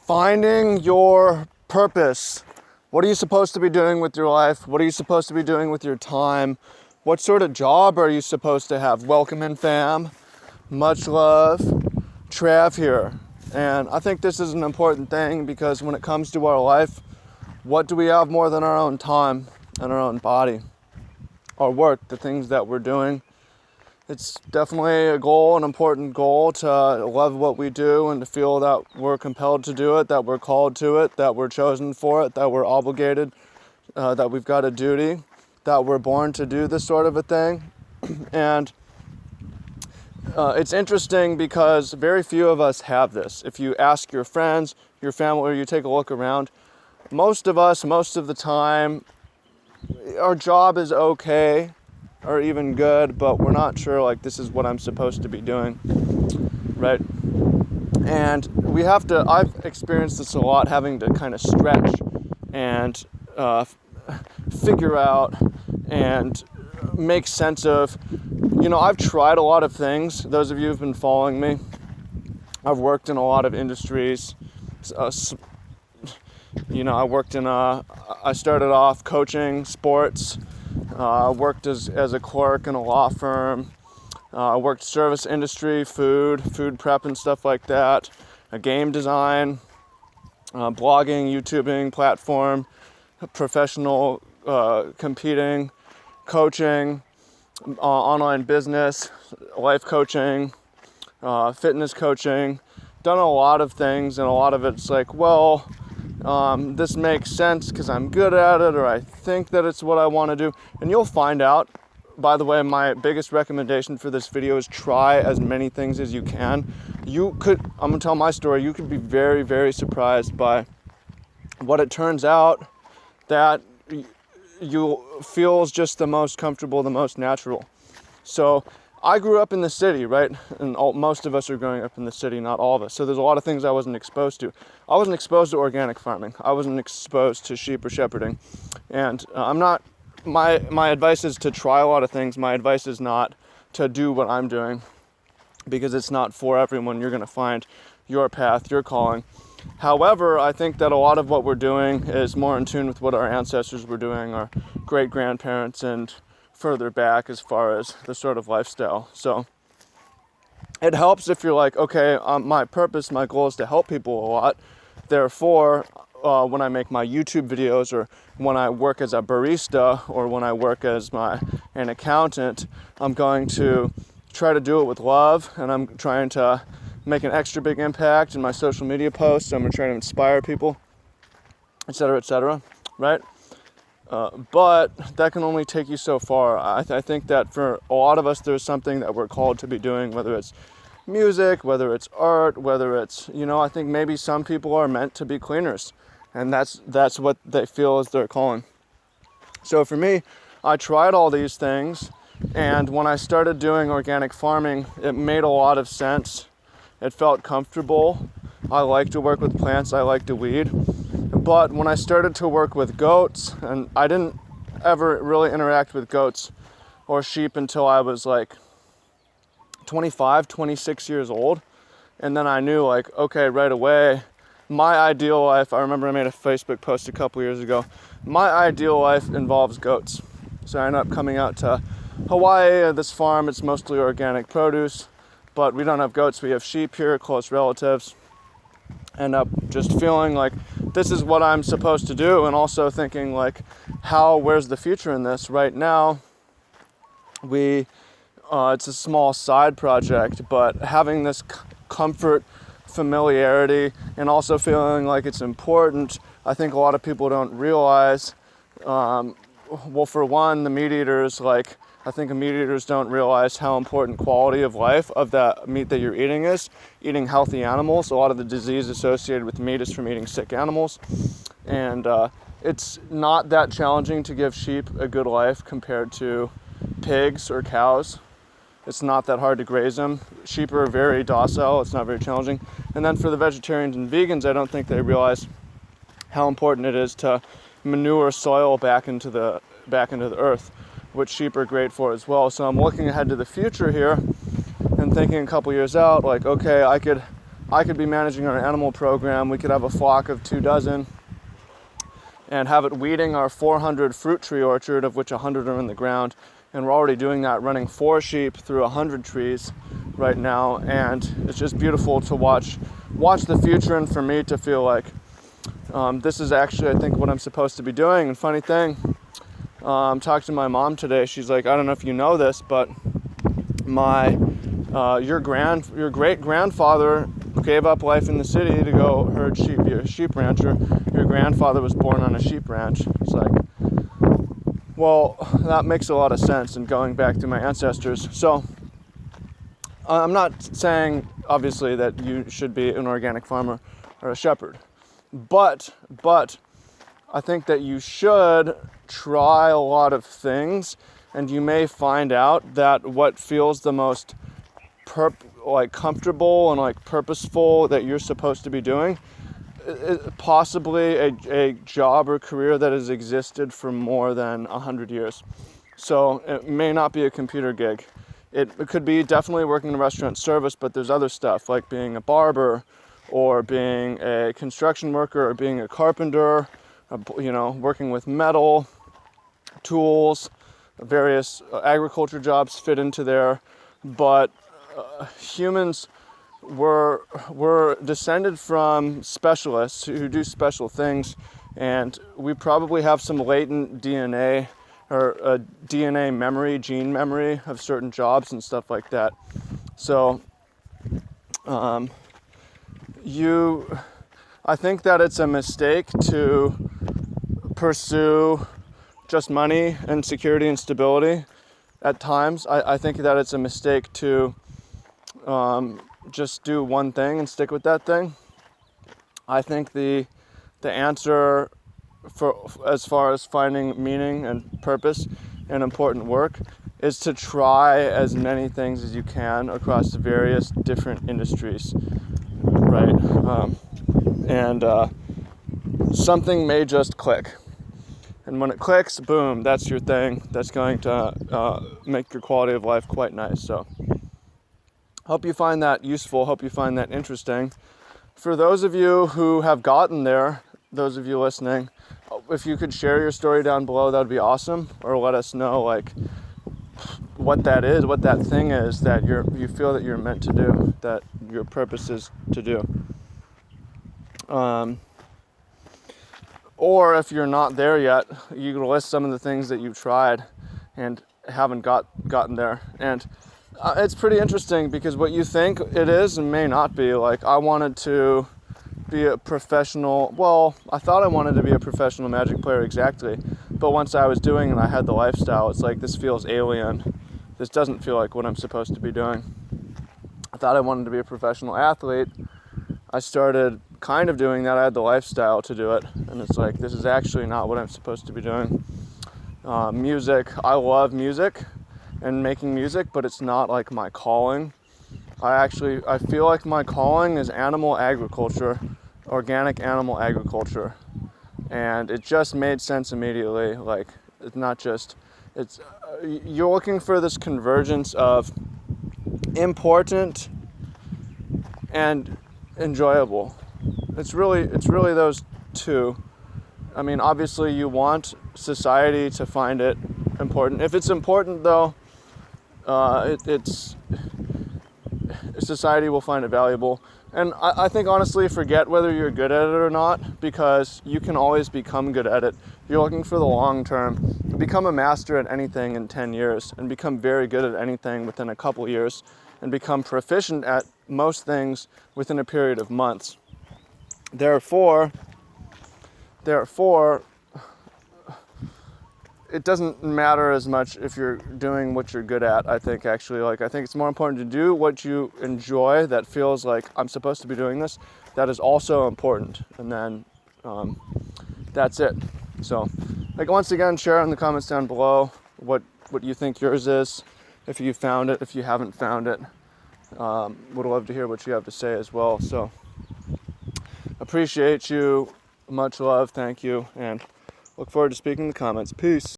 Finding your purpose. What are you supposed to be doing with your life? What are you supposed to be doing with your time? What sort of job are you supposed to have? Welcome in, fam. Much love. Trav here. And I think this is an important thing because when it comes to our life, what do we have more than our own time and our own body? Our work, the things that we're doing. It's definitely a goal, an important goal, to love what we do and to feel that we're compelled to do it, that we're called to it, that we're chosen for it, that we're obligated, that we've got a duty, that we're born to do this sort of a thing. And it's interesting because very few of us have this. If you ask your friends, your family, or you take a look around, most of us, most of the time, our job is okay or even good, but we're not sure, like, this is what I'm supposed to be doing, right? And I've experienced this a lot, having to kind of stretch and figure out and make sense of, I've tried a lot of things. Those of you who've been following me, I've worked in a lot of industries. I started off coaching sports. I worked as a clerk in a law firm. I worked service industry, food prep and stuff like that. Game design, blogging, YouTubing, platform, professional competing, coaching, online business, life coaching, fitness coaching. Done a lot of things, and a lot of it's like, this makes sense because I'm good at it, or I think that it's what I want to do. And you'll find out. By the way, my biggest recommendation for this video is try as many things as you can. I'm going to tell my story. You could be very, very surprised by what it turns out that you feel is just the most comfortable, the most natural. So I grew up in the city, right? And most of us are growing up in the city, not all of us. So there's a lot of things I wasn't exposed to. I wasn't exposed to organic farming. I wasn't exposed to sheep or shepherding. And my advice is to try a lot of things. My advice is not to do what I'm doing, because it's not for everyone. You're going to find your path, your calling. However, I think that a lot of what we're doing is more in tune with what our ancestors were doing, our great-grandparents, and further back as far as the sort of lifestyle. So it helps if you're like, okay, my purpose, my goal is to help people a lot. Therefore, when I make my YouTube videos, or when I work as a barista, or when I work as an accountant, I'm going to try to do it with love, and I'm trying to make an extra big impact in my social media posts. I'm going to try to inspire people, etc., right? But that can only take you so far. I think that for a lot of us, there's something that we're called to be doing, whether it's music, whether it's art, whether it's, I think maybe some people are meant to be cleaners, and that's what they feel is their calling. So for me, I tried all these things, and when I started doing organic farming, it made a lot of sense. It felt comfortable. I like to work with plants. I like to weed. But when I started to work with goats, and I didn't ever really interact with goats or sheep until I was like 25, 26 years old. And then I knew, like, okay, right away, my ideal life, I remember I made a Facebook post a couple years ago, my ideal life involves goats. So I ended up coming out to Hawaii, this farm, it's mostly organic produce, but we don't have goats, we have sheep here, close relatives. End up just feeling like this is what I'm supposed to do, and also thinking like, where's the future in this? Right now, it's a small side project, but having this comfort, familiarity, and also feeling like it's important, I think a lot of people don't realize. For one, the meat eaters, I think meat eaters don't realize how important quality of life of that meat that you're eating is. Eating healthy animals, a lot of the disease associated with meat is from eating sick animals. And it's not that challenging to give sheep a good life compared to pigs or cows. It's not that hard to graze them. Sheep are very docile, it's not very challenging. And then for the vegetarians and vegans, I don't think they realize how important it is to manure soil back into the earth, which sheep are great for as well. So I'm looking ahead to the future here and thinking a couple years out, like, okay, I could I could be managing our animal program. We could have a flock of 24 and have it weeding our 400 fruit tree orchard, of which 100 are in the ground. And we're already doing that, running 4 sheep through 100 trees right now. And it's just beautiful to watch the future, and for me to feel like this is actually, I think, what I'm supposed to be doing. And funny thing, talked to my mom today. She's like, I don't know if you know this, but your great grandfather gave up life in the city to go herd sheep. You're a sheep rancher. Your grandfather was born on a sheep ranch. It's like, well, that makes a lot of sense, and going back to my ancestors. So I'm not saying, obviously, that you should be an organic farmer or a shepherd, but I think that you should try a lot of things, and you may find out that what feels the most comfortable and purposeful that you're supposed to be doing is possibly a job or career that has existed for more than 100 years. So it may not be a computer gig. It could be definitely working in a restaurant service, but there's other stuff like being a barber or being a construction worker or being a carpenter, working with metal, tools, various agriculture jobs fit into there. But humans were descended from specialists who do special things, and we probably have some latent DNA or a DNA memory, gene memory of certain jobs and stuff like that. So I think that it's a mistake to pursue just money and security and stability at times. I think that it's a mistake to just do one thing and stick with that thing. I think the answer for as far as finding meaning and purpose and important work is to try as many things as you can across the various different industries, right? And something may just click. And when it clicks, boom, that's your thing. That's going to make your quality of life quite nice. So hope you find that useful. Hope you find that interesting. For those of you who have gotten there, those of you listening, if you could share your story down below, that would be awesome. Or let us know what that is, what that thing is that you feel that you're meant to do, that your purpose is to do. Or if you're not there yet, you can list some of the things that you've tried and haven't gotten there. And it's pretty interesting because what you think it is may not be. Like, I wanted to be a professional, I thought I wanted to be a professional Magic player exactly, but once I was doing it, I had the lifestyle. It's like, this feels alien. This doesn't feel like what I'm supposed to be doing. I thought I wanted to be a professional athlete. I started kind of doing that. I had the lifestyle to do it, and it's like, this is actually not what I'm supposed to be doing. Music, I love music and making music, but it's not like my calling. I feel like my calling is animal agriculture, organic animal agriculture, and it just made sense immediately. Like, you're looking for this convergence of important and enjoyable. It's really those two. I mean, obviously you want society to find it important. If it's important, though, society will find it valuable. And I think, honestly, forget whether you're good at it or not, because you can always become good at it. You're looking for the long term. Become a master at anything in 10 years, and become very good at anything within a couple years, and become proficient at most things within a period of months. Therefore, it doesn't matter as much if you're doing what you're good at. I think I think it's more important to do what you enjoy, that feels like, I'm supposed to be doing this. That is also important. And then that's it. So, once again, share in the comments down below what you think yours is, if you found it, if you haven't found it. Would love to hear what you have to say as well. So, appreciate you. Much love. Thank you. And look forward to speaking in the comments. Peace.